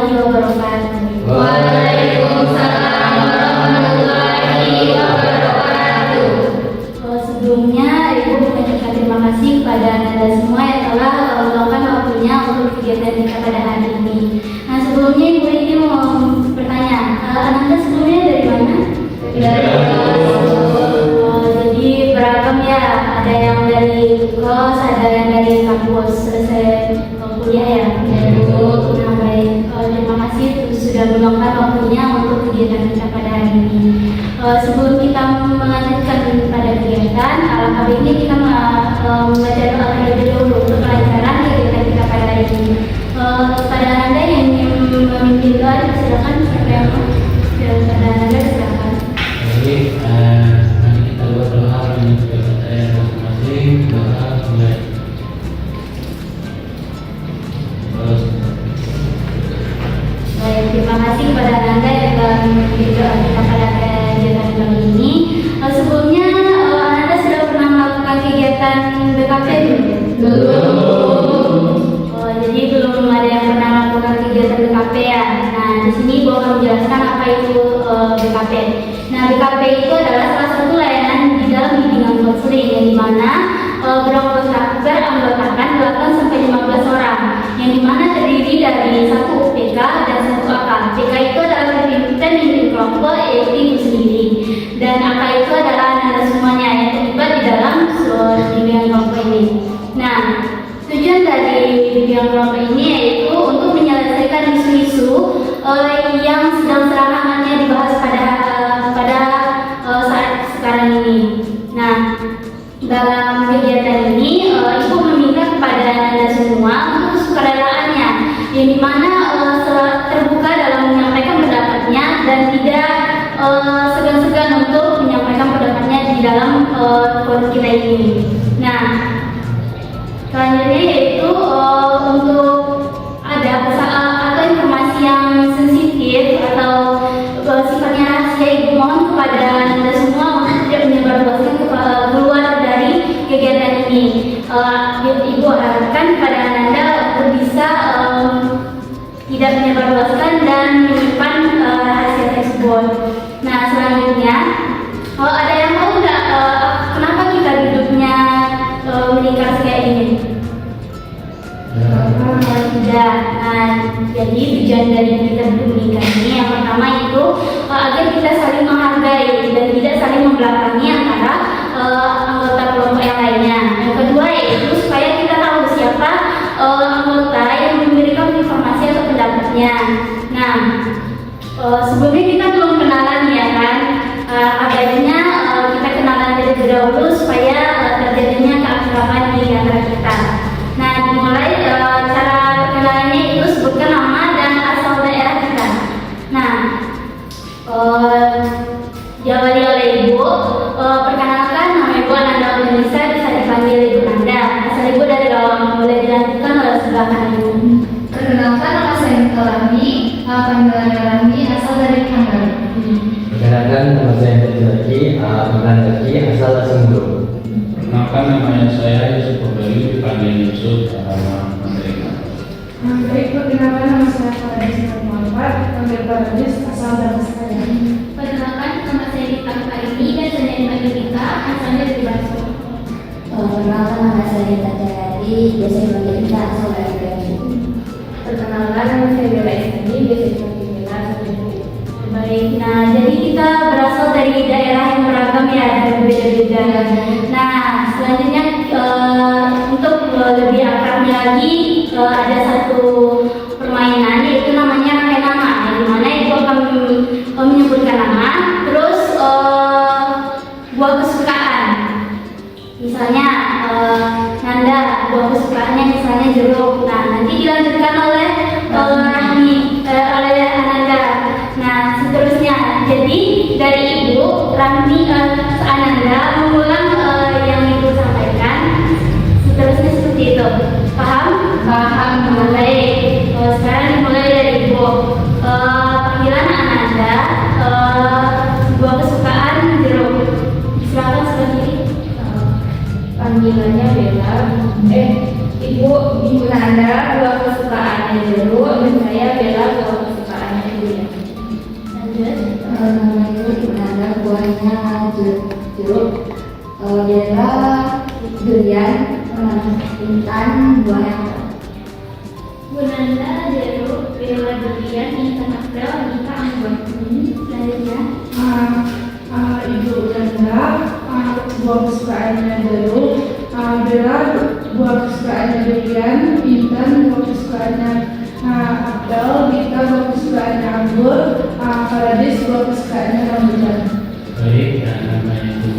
warahmatullahi wabarakatuh. Waalaikumsalam warahmatullahi wabarakatuh. Sebelumnya Ibu mengucapkan terima kasih kepada Anda semua yang telah meluangkan waktunya untuk kegiatan kita pada hari ini. Nah, sebelumnya Ibu ini mau bertanya, Anda sebelumnya dari mana? Jadi beragam ya, ada yang dari kos, ada yang dari kampus selesai kuliah ya. Nah, baik, terima kasih sudah meluangkan waktunya untuk kegiatan kita pada hari ini. Sebelum kita melanjutkan pada kegiatan, alangkah baiknya kita membaca doa terlebih dahulu untuk kelancaran kegiatan kita pada hari ini. Pada Anda yang memimpin doa, silakan siapa yang pada Anda silakan. Baik, mari kita buat doa menuju kepada yang masing-masing. Doa mulai. Baik, terima kasih kepada Anda yang telah memimpin doa kita pada kegiatan kali ini. Sebelumnya, Anda sudah pernah melakukan kegiatan BKP belum? Jadi belum ada yang pernah melakukan kegiatan BKP ya. Nah, di sini Ibu akan menjelaskan apa itu BKP. Nah, BKP itu adalah salah satu layanan di dalam bimbingan konseling yang dimana beranggotakan 8 sampai 15 orang, yang dimana terdiri dari satu UPK dan satu AK. PK itu adalah pemimpin kelompok, yaitu Ibu sendiri, dan AK itu adalah Anda semuanya yang terlibat di dalam bimbingan kelompok ini. Nah, tujuan dari bimbingan kelompok ini yaitu untuk menyelesaikan isu-isu yang sedang hangatnya dibahas pada saat sekarang ini. Nah, dalam kegiatan ini Ibu meminta kepada Anda semua untuk sukarelaannya, yang dimana terbuka dalam menyampaikan pendapatnya dan tidak segan-segan untuk menyampaikan pendapatnya di dalam forum kita ini. Nah, selanjutnya yaitu untuk ada atau informasi yang sensitif atau sifatnya rahasia, Ibu mohon kepada Anda semua untuk tidak menyebarluaskan keluar dari kegiatan ini. Ibu harapkan kepada Anda untuk bisa tidak menyebarluaskan dan menyimpan rahasia tersebut. Nah, selanjutnya ada yang tahu nggak kenapa kita duduknya melingkar kayak ini? Tidak. Nah, jadi tujuan dari kita duduk melingkar ini yang pertama itu agar kita saling menghargai dan tidak saling membelakangi antara anggota kelompok yang lainnya. Yang kedua yaitu supaya kita tahu siapa anggota yang memberikan informasi atau pendapatnya. Nah, sebelumnya kita belum kenalan ya kan? Akhirnya kita kenalan terlebih dahulu supaya terjadinya keakraban di antara kita. Nah, dimulai cara perkenalannya itu sebutkan nama dan asal daerah kita. Nah, diawali oleh Ibu. Perkenalkan, nama Ibu Ananda Indonesia, bisa dipanggil Ibu Nanda. Asal Ibu dari Lawang, boleh dilanjutkan oleh sebelah kanan Ibu. Perkenalkan, nama saya Kalami, panggilan Kalami, asal dari Kanggara. Perkenalkan, nama saya Laki, panggilan Laki, asal Sumber. Perkenalkan, namanya saya Yusuf Pembeli, dipanggil Yusuf, nama Mandiri. Baik, perkenalkan nama saya Paradis Muhammad, panggil Paradis, asal dari saya. Perkenalkan, nama saya Dita Karini dan saya dipanggil Dita, asalnya dari Bandung. Perkenalkan, nama saya Dita Jayadi, biasa dipanggil Dita, asal dari Bandung. Perkenalkan, nama saya Bella Istani, biasa dipanggil Bella, asal dari Bandung. Baik, nah jadi kita berasal dari daerah yang beragam ya, dan berbeda-beda. Nah, selanjutnya untuk lebih akrabnya lagi ada satu permainan yaitu namanya pakai nama, yang dimana Ibu akan menyebutkan nama, terus buah kesukaan. Misalnya Nanda, buah kesukaannya misalnya jeruk. Nah, nanti dilanjutkan oleh Rahmi, oleh Ananda. Nah, seterusnya. Jadi dari Ibu, Rahmi, Ananda mengulang yang Ibu sampaikan. Seterusnya seperti itu. Paham? Paham. Baik. Sekarang dimulai dari Ibu. Panggilan Ananda, buah kesukaan jeruk. Silakan sebelah kiri. Panggilannya Bella. Ibu Nanda, buah kesukaannya kesukaannya Jero dan saya Bella buah kesukaannya Julian. Lanjut. Nama itu Nanda, buahnya jeruk. Bella, durian. Intan, buahnya apel. Bu Nanda, jeruk, Bella durian, Intan apel, Dika anggur. Selanjutnya. Ibu Nanda, buah kesukaannya jeruk. Bella, buah kesukaannya durian. Intan, buah kesukaannya apel. Dika, buah kesukaannya anggur. Paradis, buah kesukaannya rambutan. Baik, yang namanya itu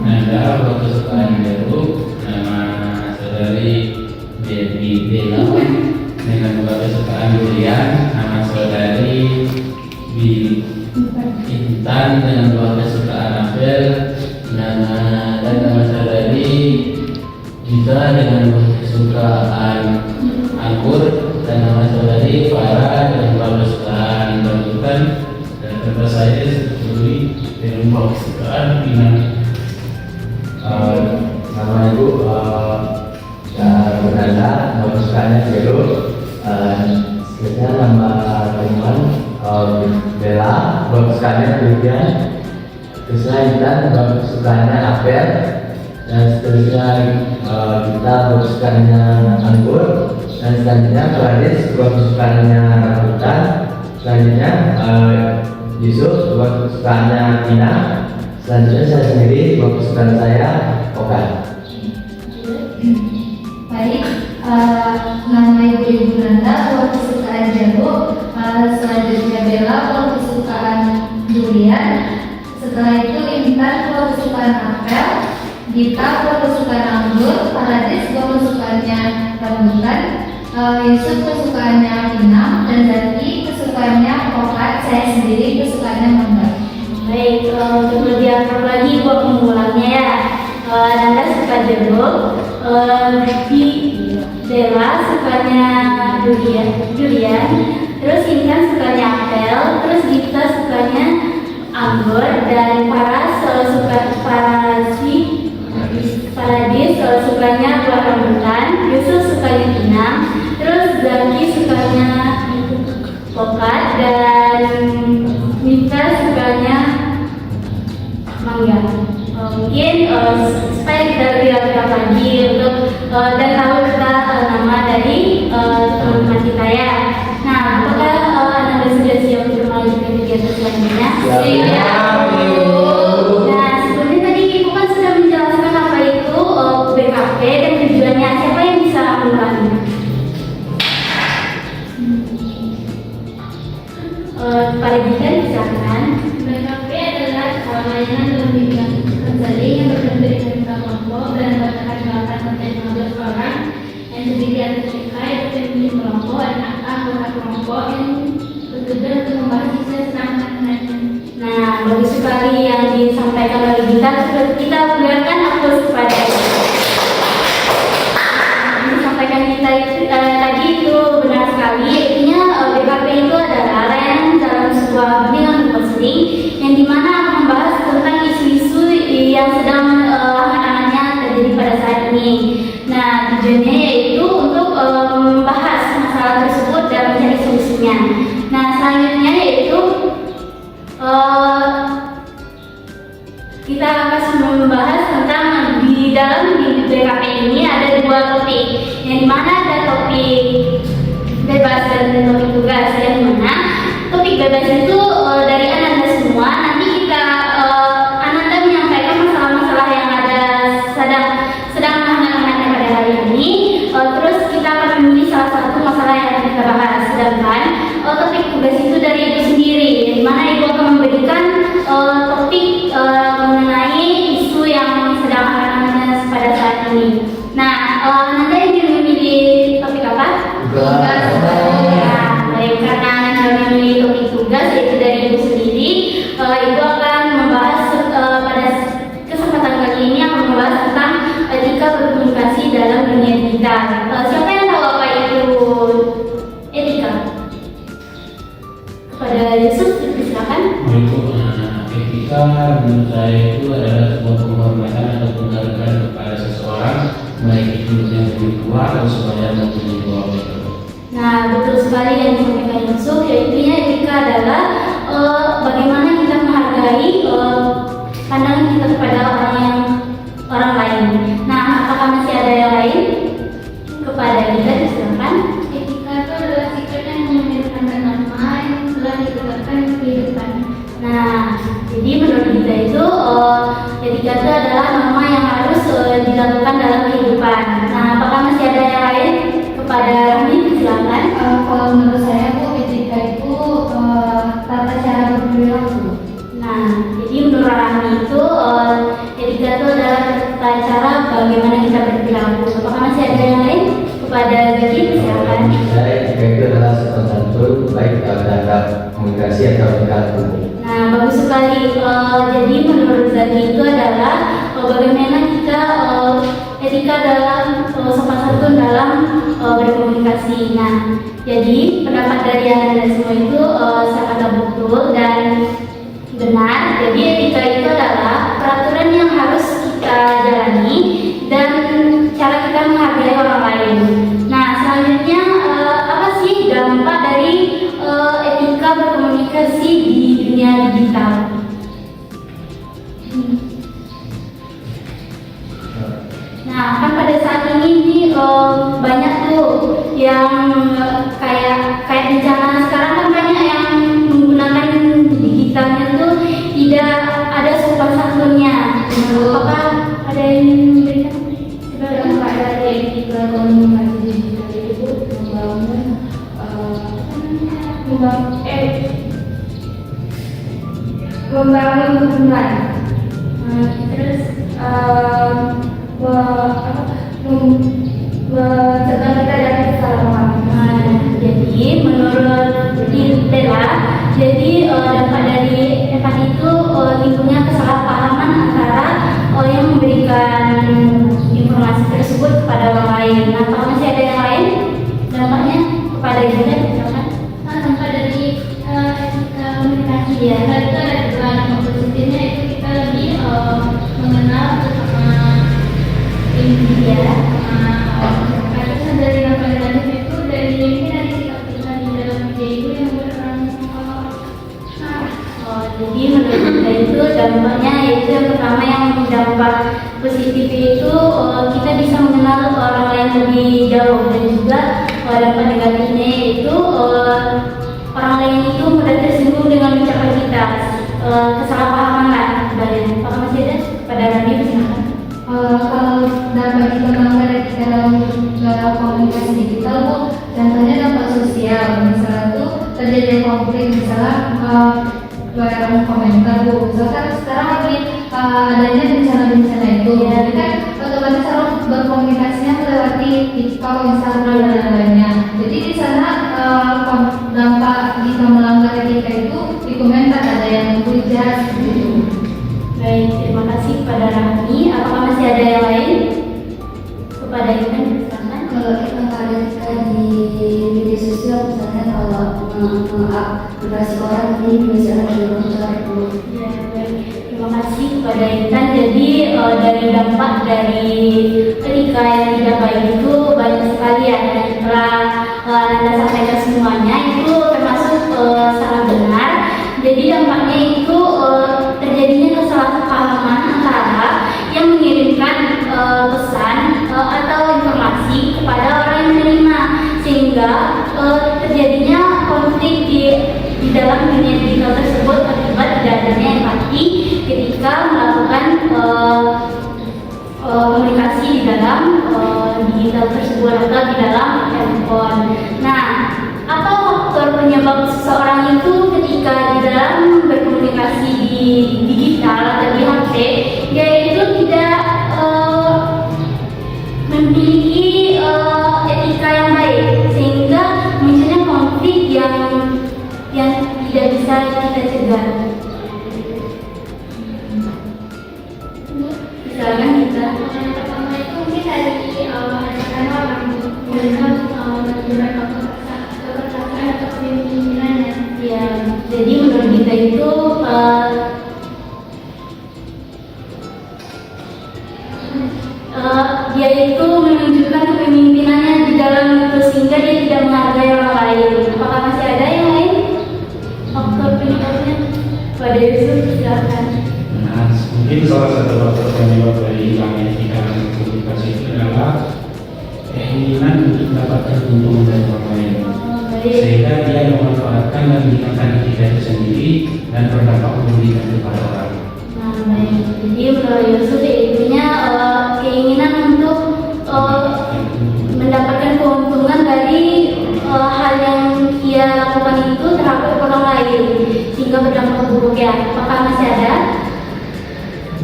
Nanda, buah kesukaan jeruk. Nama saudari Devi Bella dengan buah kesukaan durian. Nama saudari Intan dengan buah kesukaan apel. Dan nama saudari Gita dengan buah kesukaan anggur. Dan nama saudari Farah dengan buah kesukaan rambutan. Dan tempat saya Juli dengan buah kesukaan pinang. Nama ibu Bernanda, nama kesukaannya jeruk. Selanjutnya nama teman Bella, buah kesukaannya durian. Terusnya Intan, buah kesukaannya apel. Dan seterusnya kita buah kesukaannya anggur. Dan selanjutnya Paradis, buah kesukaannya rambutan. Selanjutnya Yusuf, buah kesukaannya pinang. Selanjutnya saya sendiri, buah kesukaan saya Okan. Baik, nama ibu Nanda buah kesukaan jeruk. Selanjutnya Bella buah kesukaan durian. Setelah itu Intan buah kesukaan apel. Dita buah kesukaan anggur. Paradis buah kesukaannya rambutan. Yusuf kesukaannya pinang. Dan Zaki kesukaannya kokat. Saya sendiri kesukaannya mangga. Baik, untuk lebih akrab lagi buat pengulangnya ya. Nanda suka jeruk, Bella sukanya durian, terus Intan sukanya apel, terus Gita sukanya anggur, dan Paradis sukanya buah rambutan, Yusuf sukanya pinang, terus Zaki sukanya kokat, dan Mita sukanya mangga. Mungkin supaya kita lebih akrab lagi untuk dan tahu kita nama dari teman-teman kita ya. Nah, apakah Anda sudah siap untuk melanjutkan kegiatan selanjutnya? Siap. Nah, sebelumnya tadi Ibu kan sudah menjelaskan apa itu BKP dan tujuannya. Siapa yang bisa mengulangi? Pada Gitan silakan. BKP adalah layanan pembimbingan konseling yang berbentuk dengan kelompok dan berkaitan sampai 15 orang yang terdiri atas terkait pemimpin kelompok dan anggota kelompok yang bertujuan untuk membahas isu tentang anak-anak. Nah, bagus sekali yang disampaikan oleh Gita. Sudah kita berikan aplaus kepada yang disampaikan Gita tadi itu benar sekali. Artinya BKP itu adalah layanan dalam sebuah bimbingan konseling yang dimana membahas tentang isu-isu yang sedang hangat-hangatnya terjadi pada saat ini. Nah, tujuannya yaitu untuk membahas masalah tersebut dan mencari solusinya. Nah, selanjutnya yaitu kita akan membahas tentang di dalam BKP ini ada dua topik, yang dimana ada topik bebas dan topik tugas. Yang mana topik bebas itu dari Ananda semua. Nanti kita Ananda menyampaikan masalah-masalah yang ada sedang hangat-hangatnya pada hari ini. Terus kita akan memilih salah satu masalah yang akan kita bahas. Sedangkan topik tugas itu dari Ibu sendiri, yang dimana Ibu akan memberikan topik mengenai isu yang sedang hangat-hangatnya pada saat ini. Nah, Ananda ingin memilih topik apa? Tugas. Nah, baik, karena Anda memilih topik tugas yaitu dari Ibu sendiri, Ibu akan membahas pada kesempatan kali ini akan membahas tentang etika berkomunikasi dalam dunia digital. Siapa yang tahu apa itu etika? Kepada Yusuf, silakan. Etika menurut saya itu adalah sebuah penghormatan atau penghargaan kepada seseorang, baik itu yang lebih tua atau seorang yang lebih tua. Nah, betul sekali yang disampaikan Yusuf, yaitu etika adalah bagaimana kita menghargai pandangan kita kepada orang lain. Nah, apakah masih ada yang lain? Kepada kita, silakan. Etika itu adalah sikap yang membenarkan norma yang telah ditetapkan di kehidupan. Nah, jadi menurut kita itu etika itu adalah norma yang harus dilakukan dalam kehidupan. Nah, apakah masih ada yang lain? Kepada Rahmi, silakan. Kalau menurut saya Bu, etika itu tata cara berperilaku. Nah, jadi menurut Rahmi itu etika itu adalah tata cara bagaimana kita berperilaku. Apakah masih ada yang lain? Kepada Zaki, silakan. Saya etika itu adalah sopan santun baik terhadap komunikasi atau tingkah laku. Nah, bagus sekali. Jadi menurut Zaki itu adalah bagaimana kita etika dalam sopan santun dalam berkomunikasi. Nah, jadi pendapat dari anda semua itu sangat betul dan benar. Jadi etika itu adalah peraturan yang harus kita jalani dan cara kita menghargai orang lain. Nah, selanjutnya apa sih dampak dari etika berkomunikasi di dunia digital? Nah, kan pada saat ini banyak tuh yang kayak bencana sekarang kan banyak yang menggunakan digitalnya tuh tidak ada sopan santunnya. Apakah ada yang memberikan? Dampak dari etika komunikasi digital itu membangun hubungan. Terus Mencegah kita dari kesalahpahaman. jadi menurut Bella, jadi dampak dari empat itu timbulnya kesalahpahaman antara yang memberikan informasi tersebut kepada orang lain. Nah, kalau masih ada yang lain, dampaknya kepada kita, misalkan. Dampak dari etika komunikasi Ya. itu ada dua dampak positifnya, itu kita lebih mengenal sesama India. Karena dari dampak negatif itu dari sikap kita di dalam media itu yang berperan. Jadi menurut kita itu dampaknya yaitu yang pertama, yang dampak positif itu kita bisa mengenal orang lain lebih jauh, dan juga dampak negatifnya yaitu orang lain itu mudah tersinggung dengan ucapan kita, kesalahpahaman lah sebenarnya. Apakah masih ada pada Rani, silakan. Kalau dampak kita melanggar etika dalam komunikasi digital Bu, contohnya dampak sosial. Misalnya tuh terjadi konflik, misalnya dalam komentar Bu, misalkan sekarang lagi adanya bencana-bencana itu, jadi kan otomatis harus berkomunikasinya melewati TikTok, Instagram dan lain-lainnya. Jadi di sana dampak jika melanggar etika itu di komentar ada yang menghujat gitu. Baik, terima kasih kepada Rani. Apakah masih ada yang lain? Kepada Iman, silakan. Kalau kita ada etika di media sosial, misalnya kalau mengupdate orang ini misalnya di bocor dulu. Ya, baik. Terima kasih kepada Intan. Jadi dari dampak dari etika yang tidak baik itu banyak sekali ya. Dan setelah Anda sampaikan semuanya itu termasuk sangat benar. Jadi dampaknya itu terjadinya kesalahpahaman antara yang mengirimkan pesan atau informasi kepada orang yang menerima, sehingga terjadinya konflik di dalam dunia digital tersebut akibat tidak adanya empati ketika melakukan komunikasi di dalam digital tersebut atau di dalam handphone. Nah, apa faktor penyebab seseorang itu ketika di dalam berkomunikasi di digital atau di HP, yaitu tidak memiliki etika yang baik, sehingga munculnya konflik yang tidak bisa kita cegah. Misalkan kita Yang pertama itu mungkin dari ajakan orang melihat beberapa kepercayaan atau kepemimpinannya. ya, jadi menurut kita itu faktor penyebab dari hilangnya etika komunikasi itu adalah keinginan untuk mendapatkan keuntungan dari orang lain, sehingga dia memanfaatkan dan menghilangkan etika itu sendiri dan berdampak merugikan kepada orang. Nah, baik. Jadi menurut Yusuf intinya keinginan untuk mendapatkan keuntungan dari hal yang ia lakukan itu terhadap orang lain sehingga berdampak buruk ya. Apakah masih ada?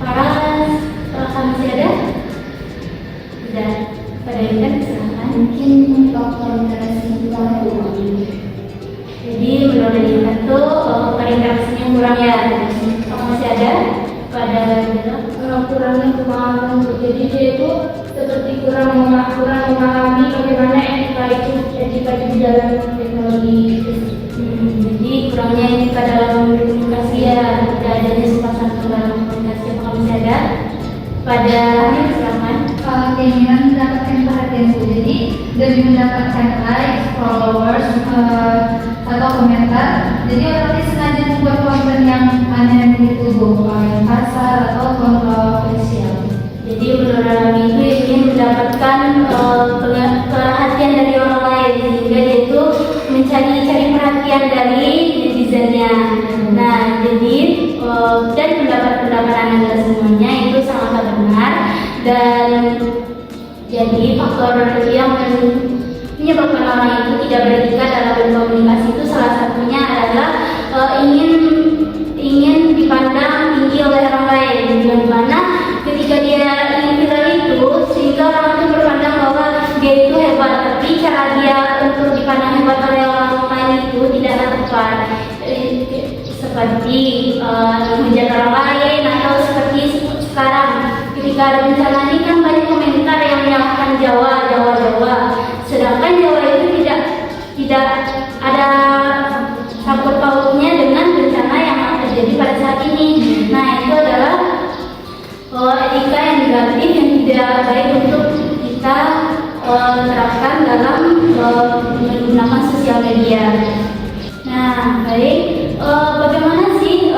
Apakah masih ada? Tidak. Pada Intan silakan. Mungkin faktor interaksi kita kurang. Jadi menurut Intan tuh interaksinya kurang ya. Apakah masih ada? Pada Kurangnya pemahaman. Jadi dia itu seperti kurang memahami bagaimana etika di dalam teknologi. Jadi kurangnya etika dalam komunikasi ya, tidak adanya sopan santun dalam komunikasi. Apakah masih ada? Pada silakan. Keinginan mendapatkan perhatian, jadi demi mendapatkan likes, followers, atau komentar, jadi orang ini sengaja membuat konten yang aneh gitu, yang kasar atau kontroversial. Jadi menurut orang itu ingin mendapatkan perhatian dari orang lain sehingga dia itu mencari perhatian dari netizennya. Nah, jadi dan pendapat Anda semuanya itu sangat benar, dan jadi faktor yang menyebabkan orang itu tidak beretika dalam berkomunikasi itu salah satunya adalah ingin dipandang tinggi oleh orang lain, di mana ketika dia ingin viral itu sehingga orang itu berpandang bahwa dia itu hebat, tapi cara dia untuk dipandang hebat oleh orang lain itu tidaklah tepat, seperti menjaga orang lain atau seperti sekarang ketika ada bencana ini kan banyak komentar yang menyalahkan Jawa, sedangkan Jawa itu tidak ada sangkut pautnya dengan bencana yang terjadi pada saat ini. Nah, itu adalah etika yang negatif yang tidak baik untuk kita terapkan dalam menggunakan sosial media. Nah, baik, bagaimana sih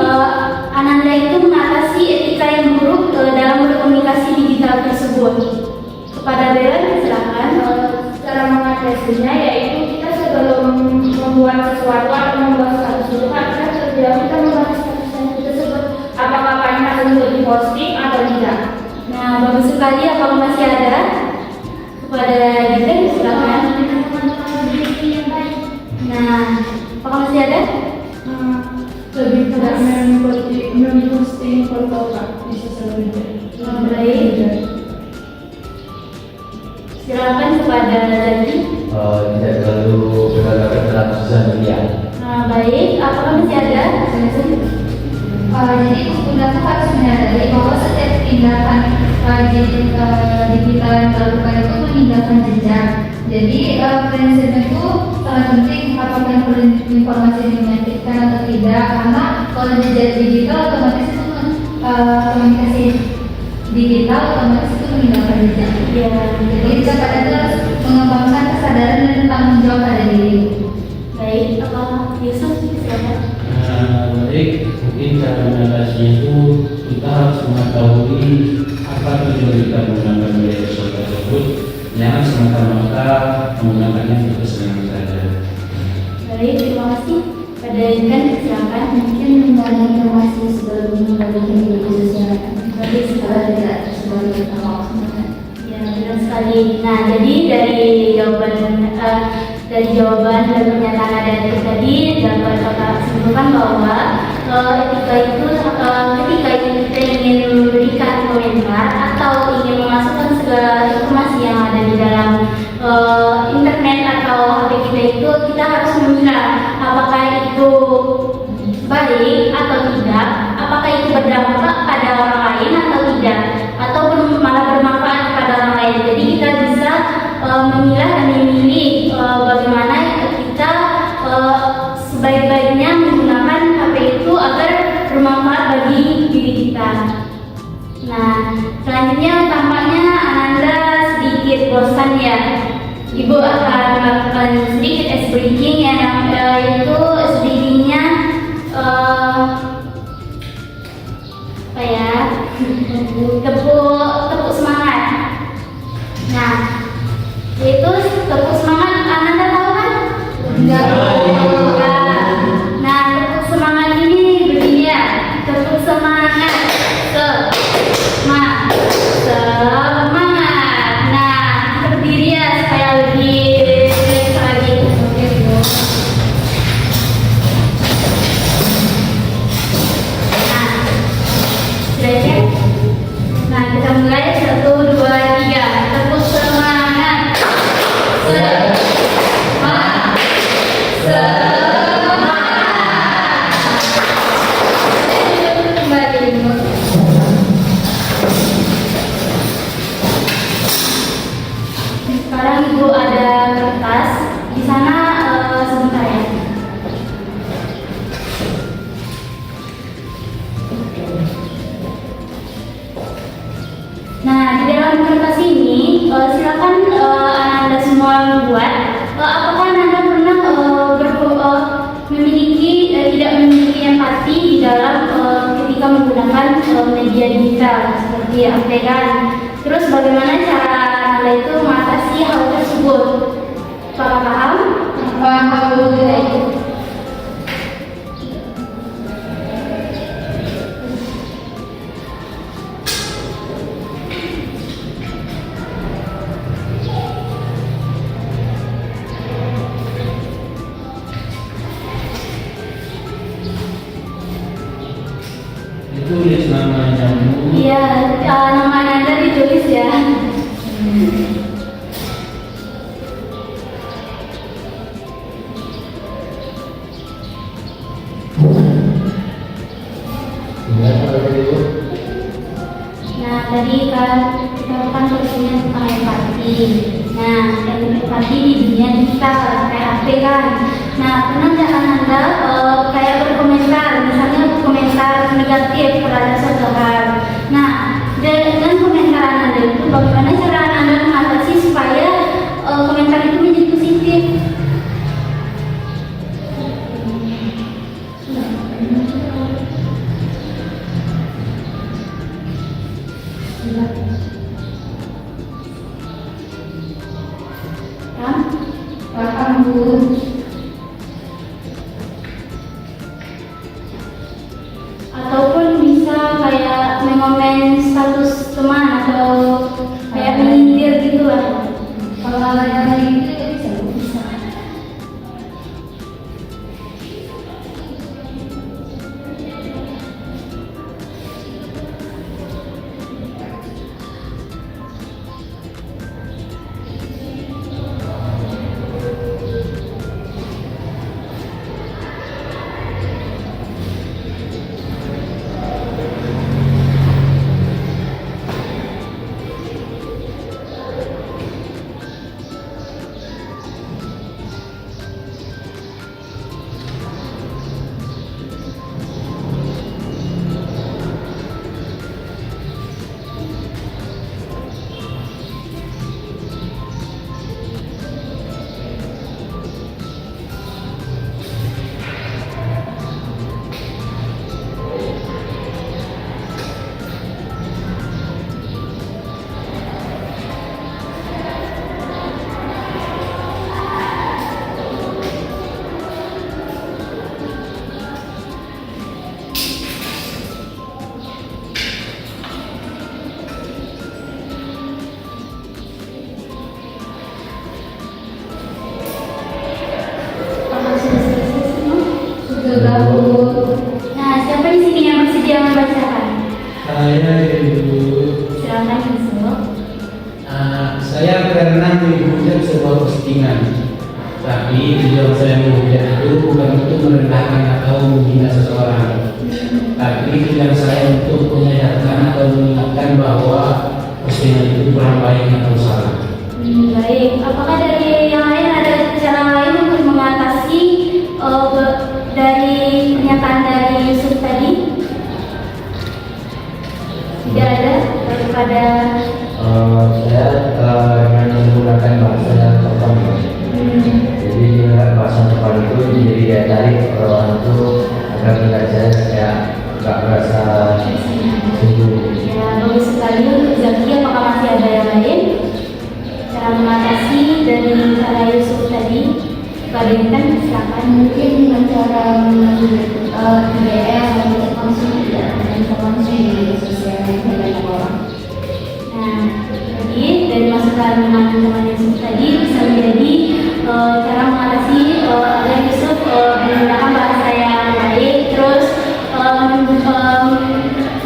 Ananda itu mengatasi etika yang buruk dalam berkomunikasi digital tersebut? Kepada Bella, silakan. Cara mengatasinya yaitu kita sebelum membuat sesuatu atau membuat status itu harusnya terlebih dahulu kita membahas status tersebut, apakah pantas untuk diposting atau tidak. Nah, bagus sekali. Apakah masih ada? Kepada Gita, silakan. Nah, apakah masih ada? Lebih tidak memposting foto di sosial media. Baik. Silakan kepada Zaki. Tidak terlalu beragam dalam sosial media. Nah, baik. Apakah masih ada? Jadi pengguna itu harus menyadari bahwa setiap tindakan digital yang dilakukan itu meninggalkan jejak. Jadi prinsipnya itu sangat penting apakah informasi dimentifkan atau tidak, karena kalau jejak digital otomatis itu komunikasi digital otomatis itu meninggalkan jejak. Ya. Jadi kita pada itu harus mengembangkan kesadaran dan tanggung jawab pada diri. Baik. Apa Yusuf? Silakan. Baik, mungkin cara mengatasinya itu kita harus mengetahui apa tujuan kita menggunakan media sosial tersebut. Jangan semata-mata menggunakannya untuk kesenangan saja. Baik, terima kasih. Pada Intan, silakan. Mungkin mencari informasi sebelum membagikan di media sosial. Baik, Kalau tidak sebagai hoax. Ya, benar sekali. Nah, jadi dari jawaban dan pernyataan ada tadi dapat kita simpulkan bahwa etika itu ketika kita ingin memberikan komentar atau ingin memasukkan segala informasi yang ada di dalam internet atau HP kita itu, kita harus memilah apakah itu baik atau tidak, apakah itu berdampak pada orang lain atau tidak, atau malah bermanfaat pada orang lain. Jadi kita bisa memilah dan memilih bagaimana kita sebaik-baiknya menggunakan HP itu agar bermanfaat bagi diri kita. Nah, selanjutnya tampaknya Ananda sedikit bosan ya. Ibu akan melakukan sedikit ice breaking yang itu sedikitnya apa ya? tepuk semangat. Nah, itu tepuk semangat Ananda tahu kan? Enggak. Nah, tepuk semangat ini begini ya. Tepuk semangat. Semangat. Semangat. Nah, berdiri ya supaya lebih rileks lagi. Oke, Bu. Nah, sudah cek? Nah, kita mulai 1, 2, 3. Tepuk semangat. Semangat. Kembali, Bu. Sekarang Ibu ada kertas. Di sana sebentar ya. Nah, di dalam kertas ini silakan Anda semua buat. Apakah Anda pernah tidak memiliki empati di dalam ketika menggunakan media digital seperti HP kan? Terus bagaimana cara Anda itu mengatasi hal tersebut? Apakah paham? Paham, Bu. Tidak ikut. Ditulis namanya Bu. Iya, nama Anda ditulis ya. Gimana kalau itu? Nah, tadi kan kita kan tulisnya tentang empati. Nah, empati di dunia digital kayak HP kan. Nah, pernah nggak Anda kayak berkomentar, misalnya komentar negatif terhadap suatu hal. Nah, dengan komentar Anda itu bagaimana cara Anda mengatasi supaya komentar itu menjadi positif? Kan? Paham, Bu. Ataupun bisa kayak mengomen status teman atau kayak menyindir gitu lah. Kalau hal-hal yang itu ya bisa, Bu. Bisa. Sudah, Bu. Nah, siapa di sini yang bersedia membacakan? Saya Ibu. Silakan Yusuf. Saya pernah menghujat sebuah postingan, tapi tujuan saya menghujat itu bukan untuk merendahkan atau menghina seseorang, tapi tujuan saya untuk menyadarkan atau mengingatkan bahwa postingan itu kurang baik atau salah. Baik. Apakah dari yang lain ada cara lain untuk mengatasi dari pernyataan dari Yusuf tadi? Tidak ada daripada Saya dengan menggunakan bahasa yang tepat. Jadi dengan bahasa tepat itu menjadi daya tarik orang itu agar belajar saya nggak merasa sungguh. ya bagus dari Kak Yusuf tadi? Bagaimana? Silakan. Mungkin dengan cara IDM untuk langsung tidak informasi di media sosial yang banyak orang. Nah, jadi dari masukan teman-teman Yusuf tadi bisa menjadi cara mengatasi agar Yusuf menggunakan bahasa yang baik, terus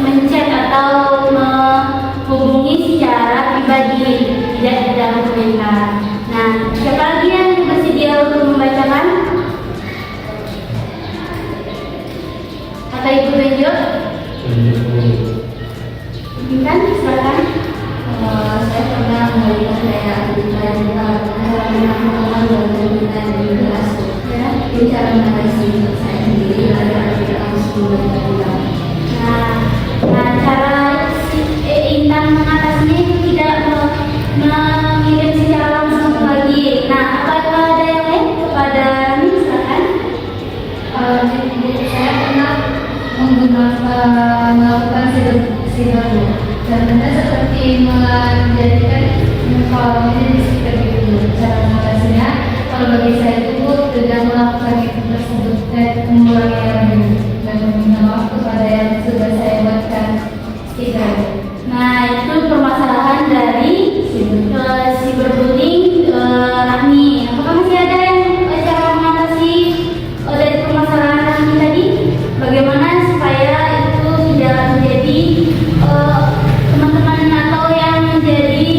menchat atau menghubungi secara pribadi, tidak di dalam komentar. Nah, siapa lagi yang bersedia untuk membacakan? Atau Ibu Benjo? Kan, silakan. Saya pernah melihat kayak di itu cara mengatasi saya sendiri agar tidak langsung berbicara. Nah, cara Intan mengatasinya itu tidak mengirim secara langsung lagi. Nah, apakah ada yang lain kepada Rami? Silakan. Saya pernah melakukan silaturahmi dan Anda seperti menjadikan kalau ini seperti itu. Cara mengatasinya kalau bagi saya itu tidak melakukan itu tersebut dan mengulangi lagi dan meminta maaf kepada yang sudah saya buatkan stiker. Nah, itu permasalahan dari cyberbullying Rami. Apakah masih ada yang cara mengatasi dari permasalahan Rami tadi? Bagaimana supaya itu tidak menjadi teman-teman atau yang menjadi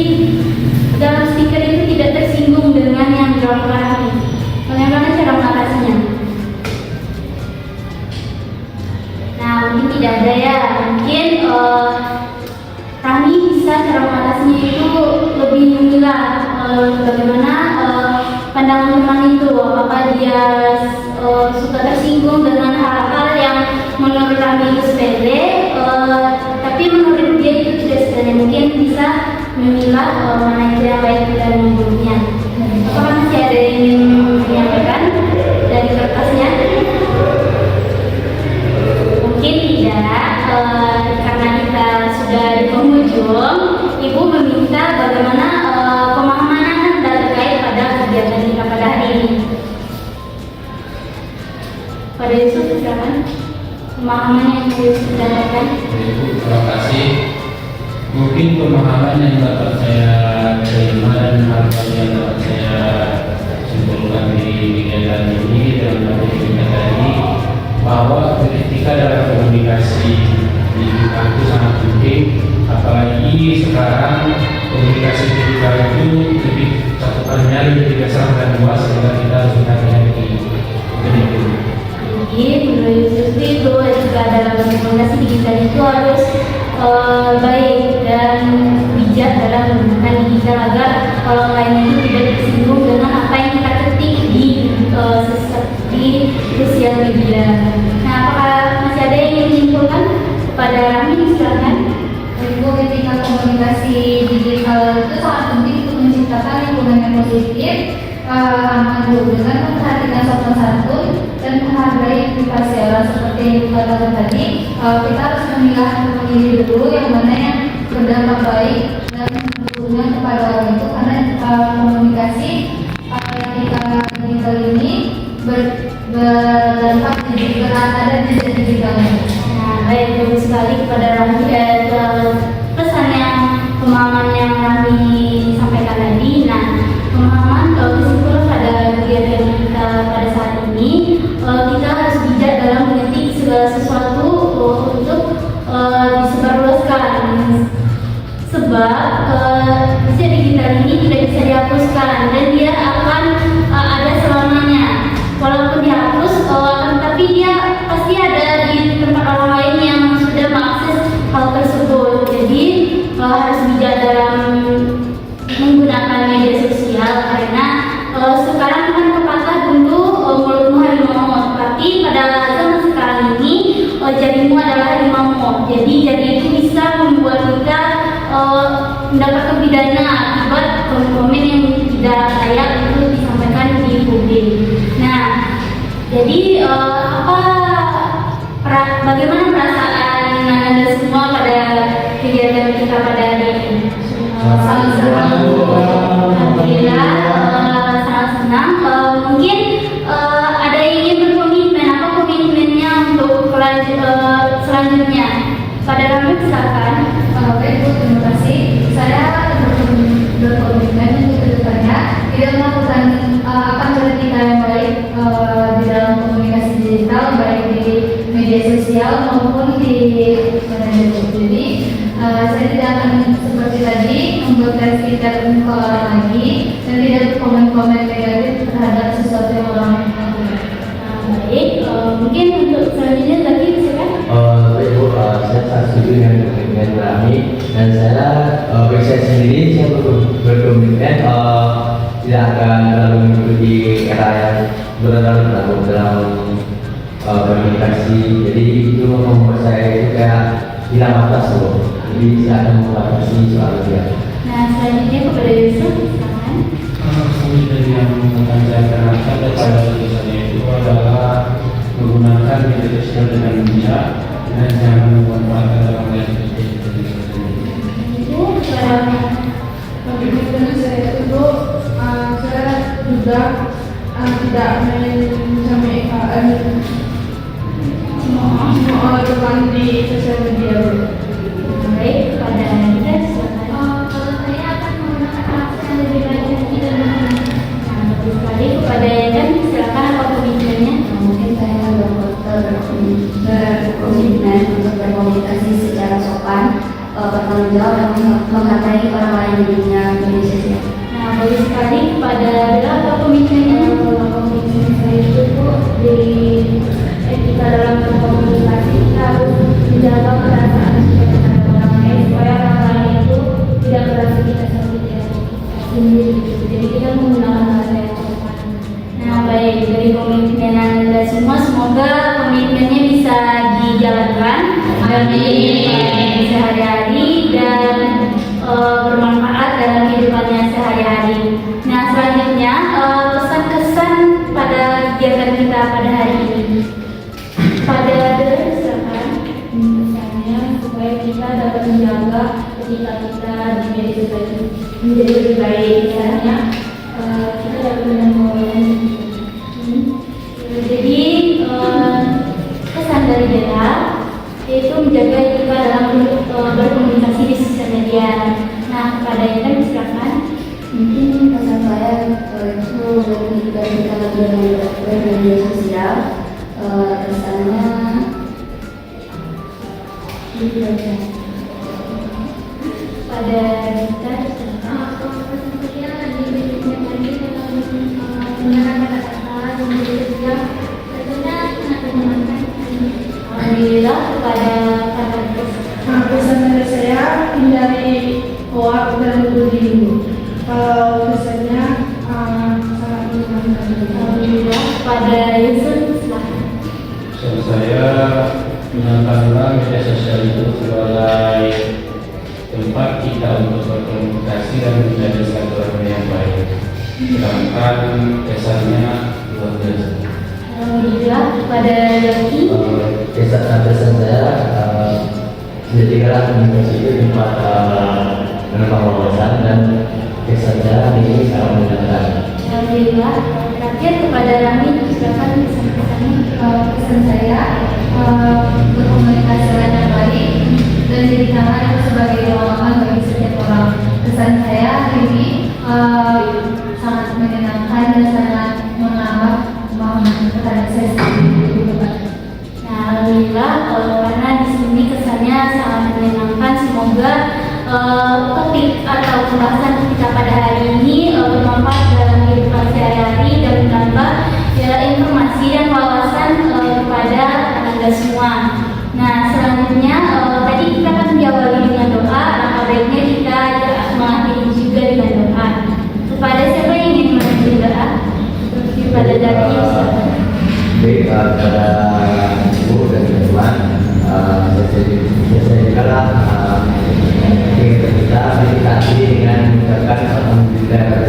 dalam stiker itu tidak tersinggung dengan yang dilakukan Rami? Bagaimana cara mengatasinya? Nah, mungkin tidak ada ya. Mungkin kami bisa cara mengatasinya itu lebih memilah bagaimana pandangan teman itu, apakah dia suka tersinggung dengan hal-hal yang menurut kami itu sepele, tapi menurut dia itu tidak sepele. Mungkin bisa memilah mana itu yang baik dan buruknya. Apakah masih ada yang ingin menyampaikan dari kertasnya? Mungkin tidak, karena kita sudah di penghujung. Ibu meminta bagaimana pemahaman Anda terkait pada kegiatan kita pada hari ini. Pada Yusuf, silakan. Pemahaman yang Yusuf dapatkan. Terima kasih. Mungkin pemahaman yang dapat saya terima dan hal-hal yang dapat saya simpulkan di kegiatan ini dalam materi kita tadi, bahwa ketika dalam komunikasi di kampus sangat penting, apalagi sekarang komunikasi digital itu lebih cakupannya lebih besar dan luas, sehingga kita harus berhati-hati. Jadi menurut Yusuf itu juga dalam komunikasi digital itu harus baik dan bijak dalam menggunakan digital agar kalau lain itu tidak tersinggung dengan apa yang kita ketik di sosial media. Nah, apakah masih ada yang ingin menyimpulkan kepada Rami? Silakan. Ibu, ketika komunikasi digital itu sangat penting untuk menciptakan lingkungan yang positif, aman dulu dengan memperhatikan sopan santun dan menghargai privasi orang seperti yang dikatakan tadi. Kita harus memilih dulu yang mana yang berdampak baik dan berhubungan kepada orang itu, karena komunikasi ketika digital ini berdampak juga ada di digitalnya. Nah, baik, bagus sekali kepada Rami pesan yang pemahaman yang Rami sampaikan tadi. Nah, pemahaman kalau kesimpulan pada kegiatan kita pada saat ini, kita harus bijak dalam mengetik segala sesuatu untuk disebarluaskan, sebab jejak digital ini tidak bisa dihapuskan dan dia akan ada selamanya. Walaupun dihapus, tapi dia pasti ada di tempat orang lain yang sudah mengakses hal tersebut. Jadi harus bijak dalam menggunakan media sosial, karena sekarang kan pepatah dulu mulutmu harimau, tapi pada zaman sekarang ini jarimu adalah harimau. Jadi jari itu bisa membuat kita mendapatkan pidana akibat komen-komen yang tidak layak itu disampaikan di publik. Nah, jadi bagaimana perasaan Anda semua pada kegiatan kita pada hari ini? Alhamdulillah. maupun di Manado. Jadi saya tidak akan seperti tadi membuat sekitar orang lagi dan tidak berkomen-komen negatif terhadap sesuatu yang orang lain lakukan. Baik, mungkin untuk selanjutnya lagi silakan. Baik Bu, saya sangat setuju dengan Rami dan bagi saya sendiri saya berkomitmen tidak akan terlalu mengikuti era yang berlalu dalam komunikasi. Jadi itu membuat saya itu kayak hilang batas Bu. Jadi tidak akan membatasi soal dia. Nah, selanjutnya kepada Yusuf, silakan. Kemudian yang akan saya terangkan daripada tulisannya itu adalah menggunakan media sosial dengan bijak dan jangan memanfaatkan dalam hal Itu kepada Bagi saya itu saya juga tidak main sama IKN semua teman di sosial media. baik kepada kita silakan. Kalau saya akan menggunakan akses yang lebih baik lagi dan Nah, bagus sekali kepada Yayan, silakan apa komitmennya? Mungkin saya berkomitmen untuk berkomunikasi secara sopan, bertanggung jawab dan menghargai orang lain di dunia media sosial. Nah, bagus sekali kepada Bella apa komitmennya? Komitmen saya itu di etika dalam berkomunikasi kita harus menjaga perasaan kita terhadap orang lain supaya orang lain itu tidak merasa kita seperti sendiri. Jadi kita menggunakan bahasa yang sopan. Nah, baik, dari komitmen Anda semua, semoga komitmennya bisa dijalankan di sehari-hari dan bermanfaat dalam kehidupannya sehari-hari. Nah, selanjutnya pesan-kesan pada kegiatan kita pada hari ini. Pada silakan. Misalnya supaya kita dapat menjaga etika kita di media sosial menjadi lebih baik. Misalnya kita dapat menyampaikan. Jadi pesan dari Bella yaitu menjaga etika dalam berkomunikasi di sosial media. Nah, kepada Yayan silakan. Mungkin pesan saya itu lebih dari kalau dengan media sosial, kesannya itu aja. Pada kita silakan. Alhamdulillah kepada kakak pesan dari saya hindari hoak dan bullying. Kalau pesannya sangat menyenangkan. Alhamdulillah kepada Yusuf silakan. Pesan saya gunakanlah media sosial itu sebagai tempat kita untuk berkomunikasi dan menjadi silaturahmi yang baik. Sedangkan kesannya luar biasa. Alhamdulillah kepada Yogi. Pesan saya jadikanlah komunikasi itu tempat menambah wawasan dan kesan saya ini sangat menyenangkan. Alhamdulillah. Terakhir kepada Rami silakan pesan-pesannya. Pesan saya berkomunikasi yang baik dan jadikanlah itu sebagai dorongan bagi setiap orang. Pesan saya ini sangat menyenangkan dan sangat menambah pemahaman terhadap saya sendiri. Nah, alhamdulillah karena di sini kesannya sangat menyenangkan. Semoga topik atau pembahasan kita pada hari ini bermanfaat dalam kehidupan sehari-hari dan menambah informasi dan wawasan kepada Anda semua. Nah, selanjutnya tadi kita akan diawali dengan doa. Alangkah baiknya kita mengakhiri juga dengan doa. Kepada siapa yang ingin mengakhiri doa? Kepada Daki. Baik, kepada ibu dan teman, saya juga kita meditasi dengan mengucapkan alhamdulillah